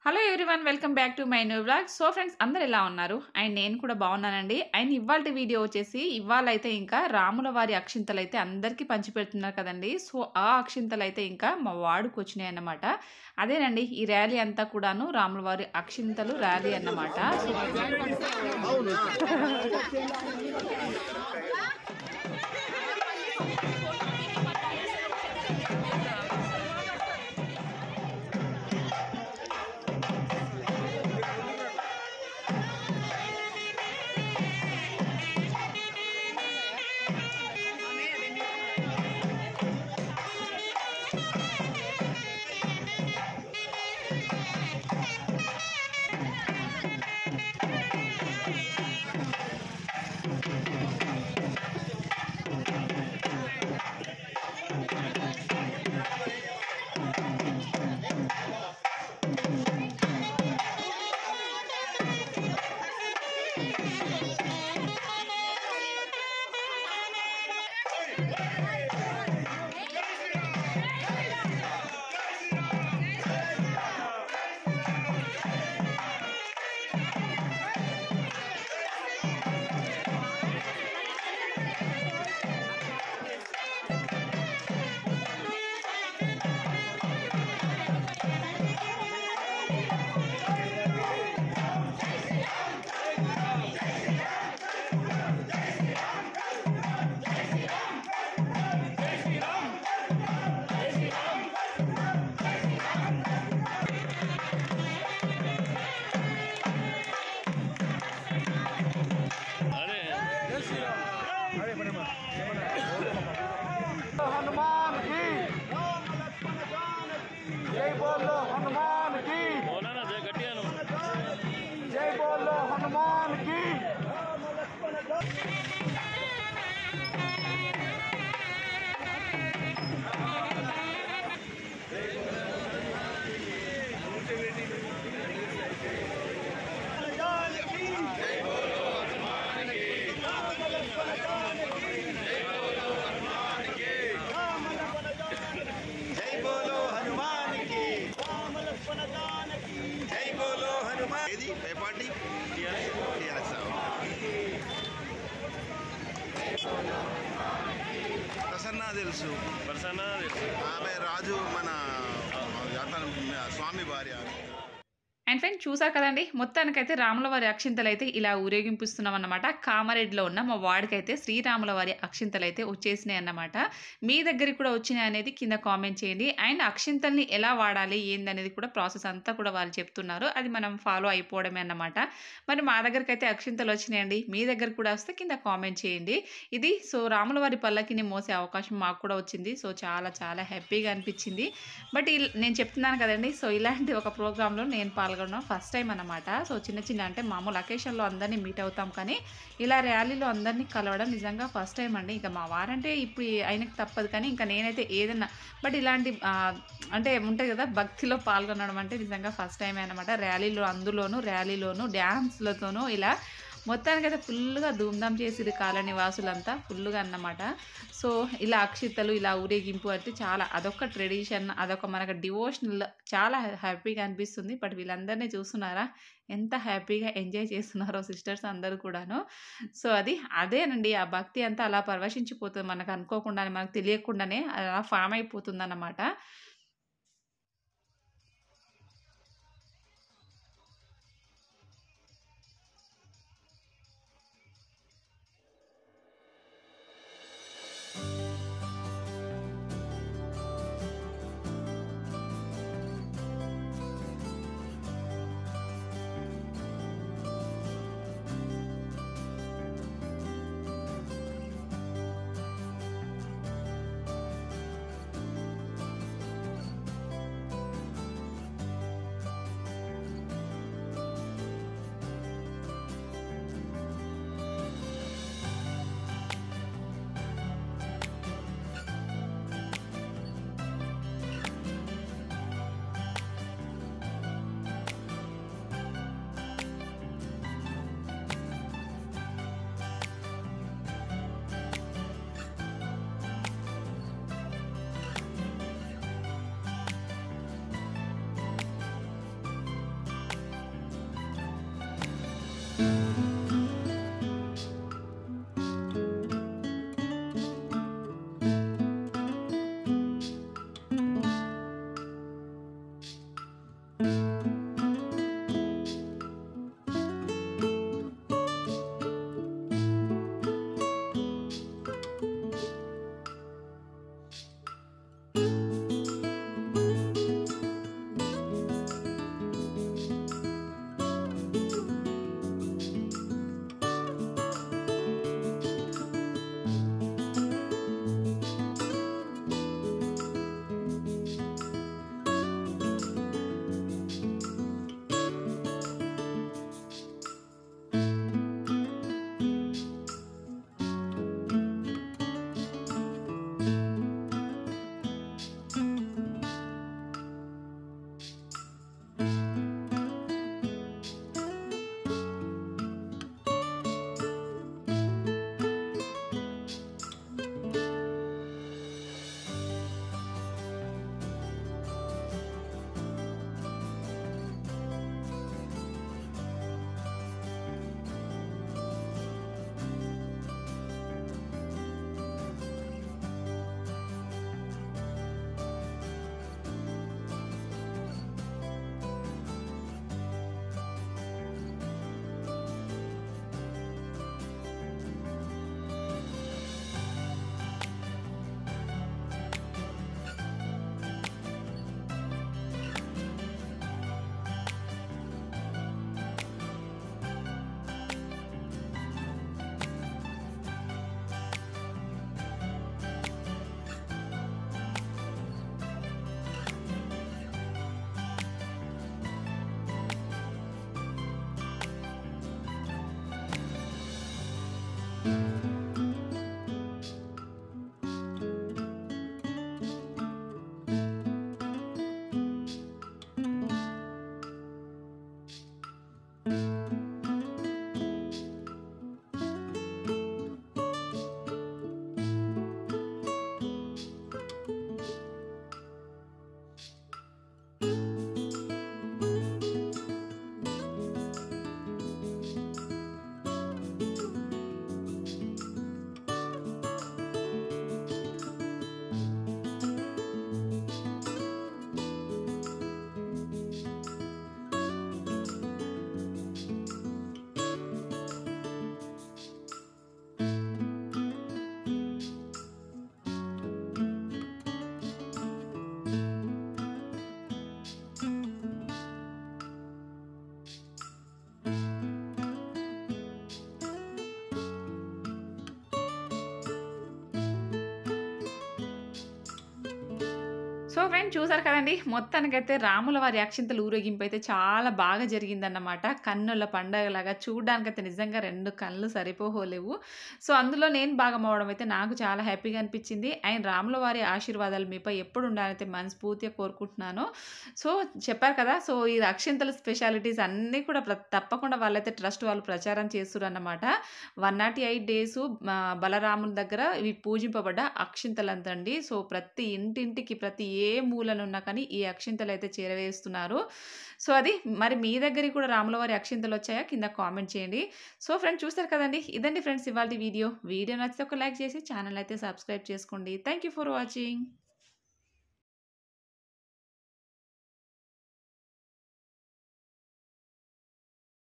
Hello everyone welcome back to my new vlog. So friends అందరు ఎలా ఉన్నారు? And నేను కూడా బాగున్నానండి. అండ్ ఇవాళ వీడియో వచ్చేసి ఇవాళైతే ఇంకా రాముల వారి అక్షింతలు అయితే అందరికీ పంచిపెడుతున్నారు కదండి. సో ఆ అక్షింతలు అయితే ఇంకా మా వాడికి వచ్చినాయి అన్నమాట. అదేనండి ఈ ర్యాలీ అంతా కూడాను రాముల వారి అక్షింతలు ర్యాలీ అన్నమాట. हनुमान की जय बोलो हनुमान की जय बोलो हनुमान की ప్రసన్న తెలుసు ఆమె రాజు మన స్వామి భార్య. అండ్ ఫ్రెండ్ చూసారు కదండి, మొత్తానికైతే రాముల వారి అక్షింతలు అయితే ఇలా ఊరేగింపిస్తున్నాం అన్నమాట. కామారెడ్డిలో ఉన్న మా వాడికైతే శ్రీరాముల వారి అక్షింతలు అయితే వచ్చేసినాయి అన్నమాట. మీ దగ్గరికి కూడా వచ్చినాయి అనేది కింద కామెంట్ చేయండి. అండ్ అక్షింతల్ని ఎలా వాడాలి ఏందనేది కూడా ప్రాసెస్ అంతా కూడా వాళ్ళు చెప్తున్నారు. అది మనం ఫాలో అయిపోవడమే అన్నమాట. మరి మా దగ్గరికి అయితే అక్షింతలు వచ్చినాయండి. మీ దగ్గర కూడా వస్తే కింద కామెంట్ చేయండి. ఇది సో రాముల వారి పల్లకిని మోసే అవకాశం మాకు కూడా వచ్చింది. సో చాలా చాలా హ్యాపీగా అనిపించింది. బట్ నేను చెప్తున్నాను కదండి, సో ఇలాంటి ఒక ప్రోగ్రాంలో నేను పాల్గొనడం ఫస్ట్ టైం అన్నమాట. సో చిన్న చిన్న అంటే మామూలు అకేషన్లో అందరినీ మీట్ అవుతాం, కానీ ఇలా ర్యాలీలో అందరినీ కలవడం నిజంగా ఫస్ట్ టైం అండి. ఇంకా మా వారంటే ఇప్పుడు ఆయనకు తప్పదు, కానీ ఇంకా నేనైతే ఏదన్నా బట్ ఇలాంటి అంటే ఉంటాయి కదా భక్తిలో పాల్గొనడం అంటే నిజంగా ఫస్ట్ టైమే అనమాట. ర్యాలీలోను డ్యాన్స్లతోనూ ఇలా మొత్తానికైతే ఫుల్గా ధూమ్ధామ్ చేసిరు కాలనీ వాసులంతా ఫుల్గా అన్నమాట. సో ఇలా అక్షింతలు ఇలా ఊరేగింపు అంటే చాలా అదొక ట్రెడిషన్, అదొక మనకు డివోషనల్, చాలా హ్యాపీగా అనిపిస్తుంది. బట్ వీళ్ళందరినీ చూస్తున్నారా ఎంత హ్యాపీగా ఎంజాయ్ చేస్తున్నారో సిస్టర్స్ అందరూ కూడాను. సో అదేనండి ఆ భక్తి అంతా అలా పరవశించిపోతుంది, మనకు అనుకోకుండానే మనకు తెలియకుండానే అలా ఫామ్ అయిపోతుంది అన్నమాట. సో ఫ్రెండ్స్ చూసారు కదండీ! మొత్తానికైతే రాముల వారి అక్షింతల ఊరేగింపు అయితే చాలా బాగా జరిగిందన్నమాట. కన్నుల పండగలాగా చూడ్డానికైతే నిజంగా 2 కళ్ళు సరిపోలేవు. సో అందులో నేను భాగమవ్వడం అయితే నాకు చాలా హ్యాపీగా అనిపించింది. అండ్ రాముల వారి ఆశీర్వాదాలు మీపై ఎప్పుడు ఉండాలైతే మనస్ఫూర్తిగా కోరుకుంటున్నాను. సో చెప్పారు కదా! సో ఈ అక్షింతల స్పెషాలిటీస్ అన్నీ కూడా తప్పకుండా వాళ్ళైతే ట్రస్ట్ వాళ్ళు ప్రచారం చేస్తుర్రన్నమాట. 108 డేసు బలరాముని దగ్గర ఇవి పూజింపబడ్డ అక్షింతలంతండి. సో ప్రతి ఇంటింటికి ప్రతి ఏ మూలనున్నా కానీ ఈ అక్షింతలైతే చేరవేస్తున్నారు. సో అది మరి మీ దగ్గరికి కూడా రాముల వారి అక్షింతలొచ్చాయా? కింద కామెంట్ చేయండి. సో ఫ్రెండ్స్ చూసారు కదండీ! ఇదండి ఫ్రెండ్స్ ఇవాల్టి వీడియో. వీడియో నచ్చితే ఒక లైక్ చేసి ఛానల్ అయితే సబ్స్క్రైబ్ చేసుకోండి. Thank you for watching.